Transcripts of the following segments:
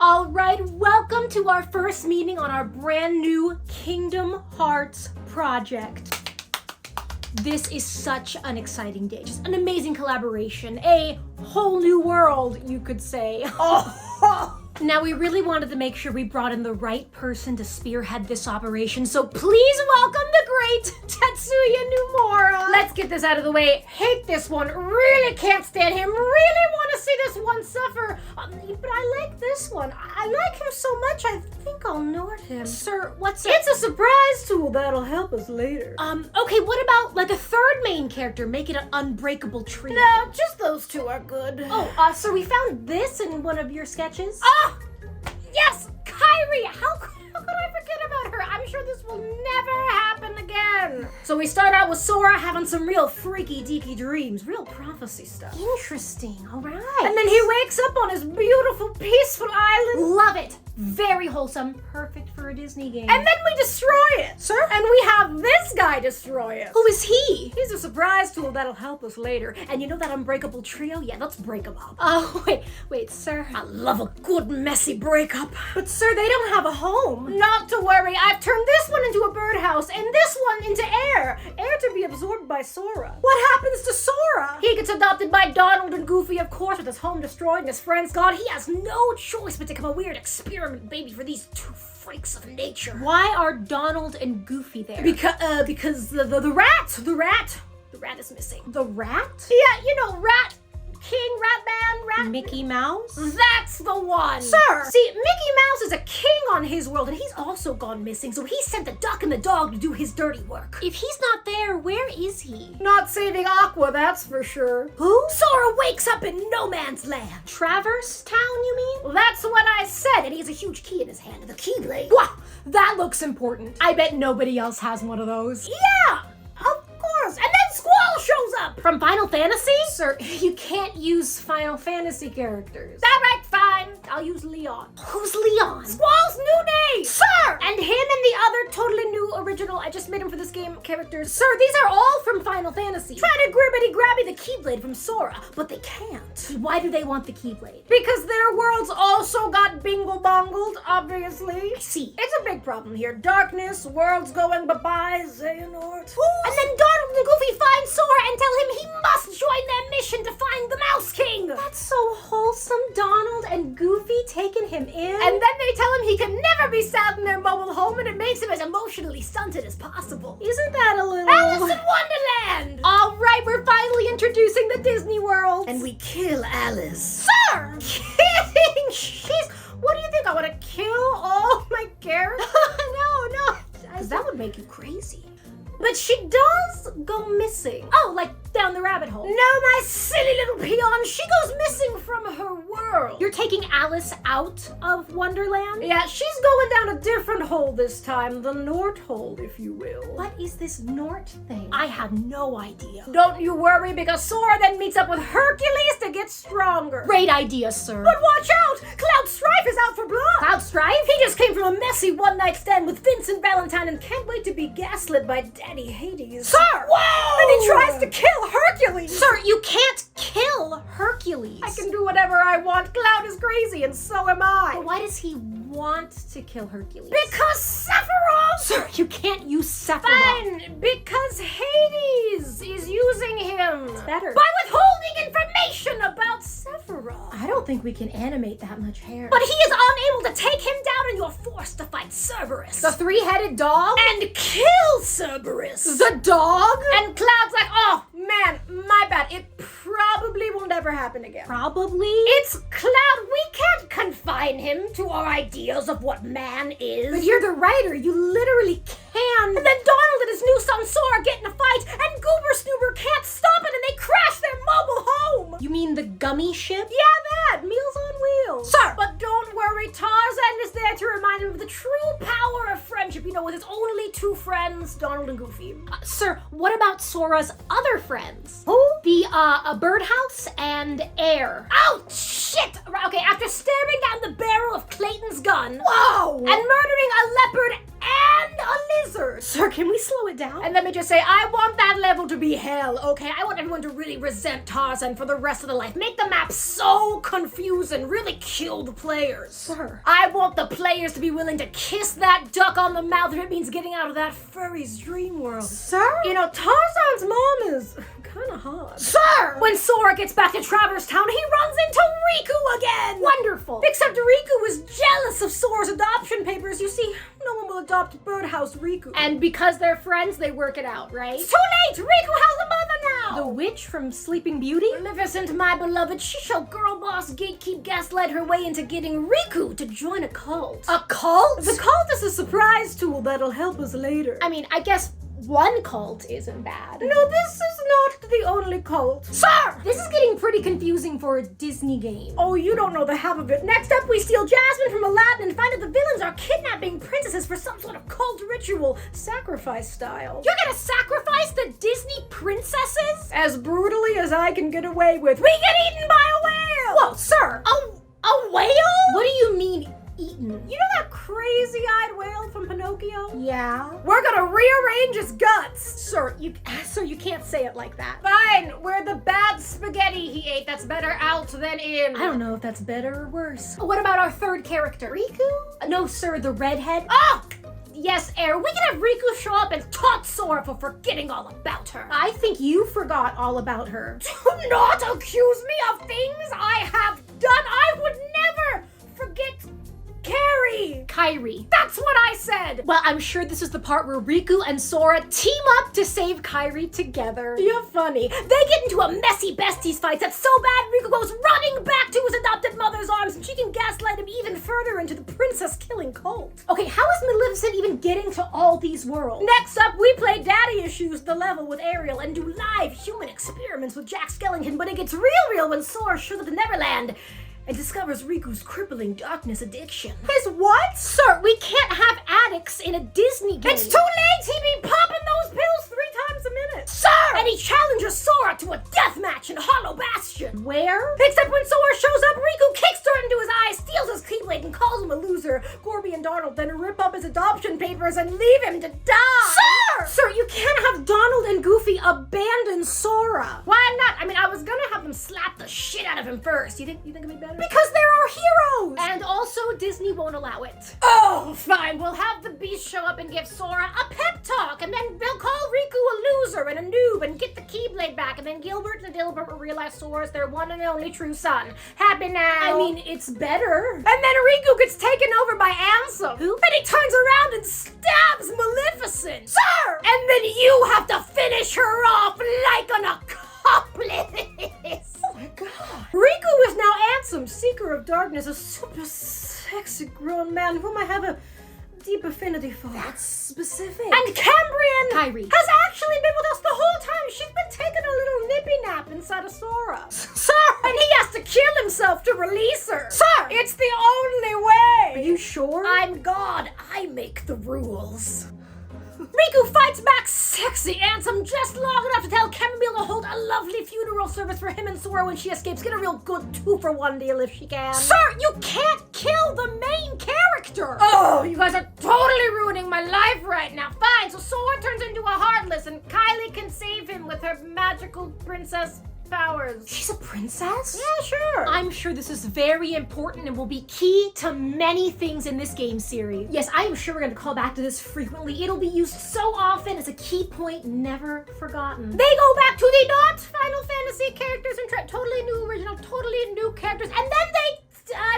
Alright, welcome to our first meeting on our brand new Kingdom Hearts project. This is such an exciting day, just an amazing collaboration, a whole new world, you could say. Now, we really wanted to make sure we brought in the right person to spearhead this operation, so please welcome the great Tetsuya Nomura. Let's get this out of the way. Hate this one, really can't stand him, really want to see this one suffer. But I like this one. I like him so much, I think I'll note him. Sir, what's up? It's a surprise tool that'll help us later. Okay, what about like a third main character? Make it an unbreakable trio. No, just those two are good. Oh, sir, we found this in one of your sketches. Yes! Kairi! How could I forget about her? I'm sure this will never happen again. So we start out with Sora having some real freaky deaky dreams, real prophecy stuff. Interesting, alright. And then he wakes up on his beautiful, peaceful island. Love it! Very wholesome, perfect for a Disney game. And then we destroy it! Sir? And we have this guy destroy it. Who is he? He's a surprise tool that'll help us later. And you know that unbreakable trio? Yeah, let's break them up. Oh, wait, sir. I love a good messy breakup. But sir, they don't have a home. Not to worry, I've turned this one into a birdhouse and this one into air. Air to be absorbed by Sora. What happens to Sora? He gets adopted by Donald and Goofy, of course, with his home destroyed and his friends gone. He has no choice but to become a weird experiment baby for these two freaks of nature. Why are Donald and Goofy there? Because the rat is missing. The rat? Yeah, you know, Rat King, Rat Mickey Mouse? That's the one! Sir! See, Mickey Mouse is a king on his world, and he's also gone missing, so he sent the duck and the dog to do his dirty work. If he's not there, where is he? Not saving Aqua, that's for sure. Who? Sora wakes up in no man's land. Traverse Town, you mean? Well, that's what I said, and he has a huge key in his hand, the Keyblade. Wow, that looks important. I bet nobody else has one of those. Yeah! Of course! And then Squall shows up! From Final Fantasy? Sir, you can't use Final Fantasy characters. Alright, fine. I'll use Leon. Who's Leon? Squall's new name! Sir! And him and the other totally new original, I just made him for this game, characters. Sir, these are all from Final Fantasy. Trying to gribbity-grabby the Keyblade from Sora, but they can't. Why do they want the Keyblade? Because their worlds also got bingle-bongled, obviously. I see. It's a big problem here. Darkness, worlds going bye-bye, Xehanort. And then Donald and Goofy find Sora and tell him he must join their mission to find the Mouse King. That's so wholesome, Donald and Goofy taking him in. And then they tell him he can never be sad in their mobile home, and it makes him as emotionally stunted as possible. Isn't that a little... Alice in Wonderland! Alright, we're finally introducing the Disney World. And we kill Alice. Sir! Kidding! Jeez, what do you think? I want to kill all my characters? No. Because that would make you crazy. But she does go missing. Oh, like down the rabbit hole. No, my silly little peon. She goes missing from her world. You're taking Alice out of Wonderland? Yeah, she's going down a different hole this time. The Nort hole, if you will. What is this Nort thing? I have no idea. Don't you worry, because Sora then meets up with Hercules to get stronger. Great idea, sir. But watch out! Cloud Strife is out for blood. Cloud Strife? He just came from a messy one-night stand with Vincent Valentine and can't wait to be gaslit by Daddy Hades. Sir! Whoa! And he tries to kill Hercules! Sir, you can't kill Hercules. I can do whatever I want. Cloud is crazy, and so am I. But why does he want to kill Hercules? Because Sephiroth! Sir, you can't use Sephiroth. Fine, because Hades is using him. It's better. By withholding information about Sephiroth. I don't think we can animate that much hair. But he is unable to take him down, and you're forced to fight Cerberus. The three-headed dog? And kill Cerberus. The dog? And Cloud's like, oh, man, my bad. It probably will never happen again. Probably? It's Cloud. We can't confine him to our ideas of what man is. But you're the writer. You literally can. And then Donald and his new son Sora get in a fight, and Goober Snoober can't stop it, and they crash their mobile home. You mean the gummy ship? Yeah, that. Meals on Wheels. Sir! But don't worry. Tarzan is there to remind him of the true power of friendship, you know, with his only two friends, Donald and Goofy. Sir, what about Sora's other friends? Who? The, birdhouse and air. Oh, shit! Okay, after staring down the barrel of Clayton's gun. Whoa! And murdering a leopard and a lizard. Sir, can we slow it down? And let me just say, I want that level to be hell, okay? I want everyone to really resent Tarzan for the rest of their life. Make the map so confusing, really kill the players. Sir. I want the players to be willing to kiss that duck on the mouth if it means getting out of that furry's dream world. Sir? You know, Tarzan's mom is kinda hot. Sir! When Sora gets back to Traverse Town, he runs into Riku again! Wonderful. Except Riku was jealous of Sora's adoption papers. You see, no one will adopt Birdhouse Riku. And because they're friends, they work it out, right? It's too late! Riku has a mother now! The witch from Sleeping Beauty? Maleficent, my beloved, she shall girl boss gatekeep gaslight her way into getting Riku to join a cult. A cult? The cult is a surprise tool that'll help us later. I mean, I guess one cult isn't bad. No, this is not the only cult. Sir! This is getting pretty confusing for a Disney game. Oh, you don't know the half of it. Next up, we steal Jasmine from Aladdin and find that the villains are kidnapping princesses for some sort of cult ritual, sacrifice style. You're gonna sacrifice the Disney princesses? As brutally as I can get away with. We get eaten by a whale! Whoa, sir! A whale? What do you mean, eaten? You know that crazy-eyed whale from Pinocchio? Yeah. We're gonna rearrange his guts! Sir, you can't say it like that. Fine, we're the bad spaghetti he ate that's better out than in. I don't know if that's better or worse. What about our third character? Riku? No, sir, the redhead. Oh! Yes, Air, we can have Riku show up and taunt Sora for forgetting all about her. I think you forgot all about her. Do not accuse me of things I have done. I would never forget Kairi. That's what I said! Well, I'm sure this is the part where Riku and Sora team up to save Kairi together. You're funny. They get into a messy besties fight that's so bad Riku goes running back to his adopted mother's arms and she can gaslight him even further into the princess-killing cult. Okay, how is Maleficent even getting to all these worlds? Next up, we play Daddy Issues the level with Ariel and do live human experiments with Jack Skellington, but it gets real when Sora shows up to Neverland and discovers Riku's crippling darkness addiction. His what? Sir, we can't have addicts in a Disney game. It's too late! He be popping those pills 3 times a minute! Sir! And he challenges Sora to a death match in Hollow Bastion. Where? Except when Sora shows up, Riku kicks dirt into his eyes, steals his Keyblade, and calls him a loser. Gorby and Donald then rip up his adoption papers and leave him to die! Sir! Sir, you can't have Donald and Goofy abandon Sora. Why not? I mean, I was gonna have them slap the shit out of him first. You think it'd be better? Because they're our heroes! And also, Disney won't allow it. Oh, fine. We'll have the Beast show up and give Sora a pep talk, and then they'll call Riku a loser and a noob and get the Keyblade back, and then Gilbert and Dilbert will realize Sora's their one and only true son. Happy now? I mean, it's better. And then Riku gets taken over by Ansem. Who? And he turns around and stabs Maleficent. Sir! And then you have to finish her off like an accomplice. Oh my god. Riku is now Ansem, Seeker of Darkness, a super sexy grown man whom I have a deep affinity for. That's specific. And Cambrian Kairi has actually been with us the whole time. She's been taking a little nippy nap inside of Sora. Sir! And he has to kill himself to release her. Sir! It's the only way. Are you sure? I'm God. I make the rules. Riku fights back sexy Ansem just long enough to tell Chamomile to hold a lovely funeral service for him and Sora when she escapes. Get a real good 2-for-1 deal if she can. Sir, you can't kill the main character! Oh, you guys are totally ruining my life right now. Fine, so Sora turns into a Heartless and Kylie can save him with her magical princess powers. She's a princess? Yeah, sure. I'm sure this is very important and will be key to many things in this game series. Yes, I am sure we're going to call back to this frequently. It'll be used so often as a key point never forgotten. They go back to the not Final Fantasy characters and totally new original, totally new characters, and then they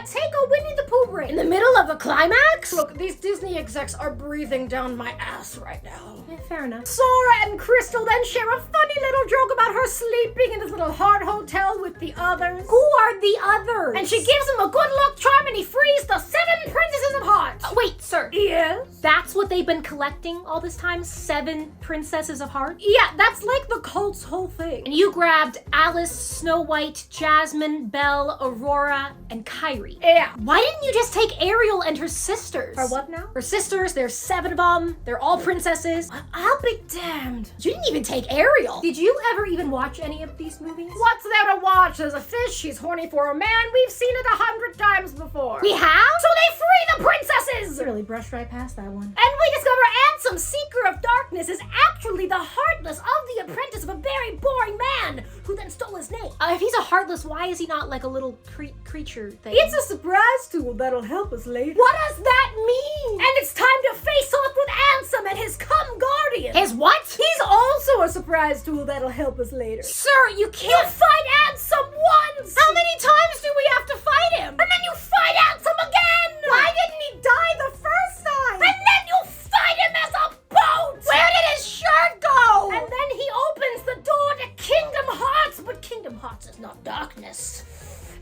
take a Winnie the Pooh break. In the middle of a climax? Look, these Disney execs are breathing down my ass right now. Yeah, fair enough. Sora and Crystal then share a funny little joke about her sleeping in this little heart hotel with the others. Who are the others? And she gives him a good luck charm and he frees the 7 Princesses of Hearts. Wait, sir. Yes? That's what they've been collecting all this time? 7 Princesses of Hearts? Yeah, that's like the cult's whole thing. And you grabbed Alice, Snow White, Jasmine, Belle, Aurora, and Kairi. Yeah. Why didn't you just take Ariel and her sisters? Her what now? Her sisters, there's 7 of them. They're all princesses. I'll be damned. You didn't even take Ariel. Did you ever even watch any of these movies? What's there to watch? There's a fish, she's horny for a man. We've seen it 100 times before. We have? So they free the princesses! Really brushed right past that one. And we discover handsome seeker of darkness is actually the heartless of the apprentice of a very boring man who then stole his name. If he's a heartless, why is he not like a little creature thing? It's a surprise tool that'll help us later. What does that mean? And it's time to face off with Ansem and his cum guardian. His what? He's also a surprise tool that'll help us later. Sir, you You can't. fight Ansem once! How many times do we have to fight him? And then you fight Ansem again! Why didn't he die the first time? And then you fight him as a boat! Where did his shirt go? And then he opens the door to Kingdom Hearts, but Kingdom Hearts is not darkness.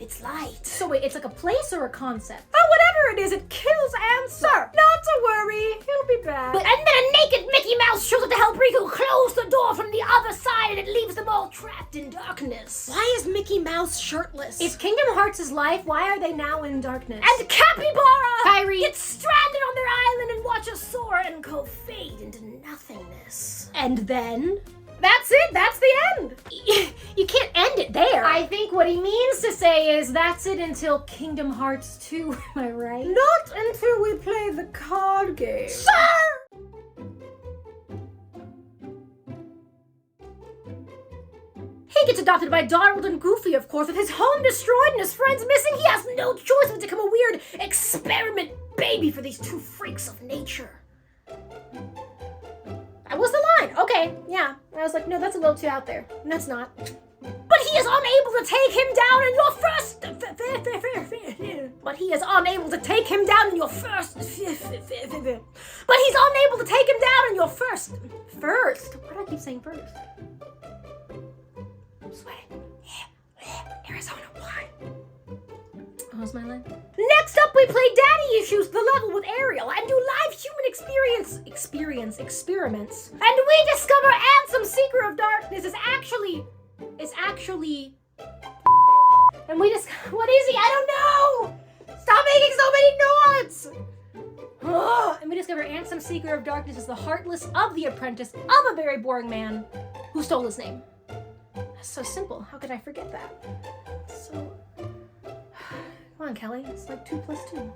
It's light. So wait, it's like a place or a concept? Oh, whatever it is, it kills Ansem. Sir, not to worry, he'll be back. And then a naked Mickey Mouse shows up to help Riku close the door from the other side, and it leaves them all trapped in darkness. Why is Mickey Mouse shirtless? It's Kingdom Hearts' life. Why are they now in darkness? And Capybara Kairi gets stranded on their island and watches Sora and Co fade into nothingness. And then? That's it, that's the end. You can't end it there. I think what he means to say is that's it until Kingdom Hearts 2, am I right? Not until we play the card game. Sir! He gets adopted by Donald and Goofy, of course, with his home destroyed and his friends missing. He has no choice but to become a weird experiment baby for these two freaks of nature. That was the line. Okay, yeah. I was like, no, that's a little too out there. And that's not. But he is unable to take him down in your first... But he is unable to take him down in your first... But he's unable to take him down in your first... First? Why do I keep saying first? I'm sweating. Arizona wine. What was my line? Next up, we play Daddy Issues, the level with Ariel, and do live human experiments. And we discover Ansem, Seeker of Darkness, is actually... And we just... What is he? I don't know! Stop making so many noise! And we discover Ansem, Seeker of Darkness, is the heartless of the apprentice of a very boring man who stole his name. That's so simple. How could I forget that? So... Come on, Kelly. It's like 2 + 2.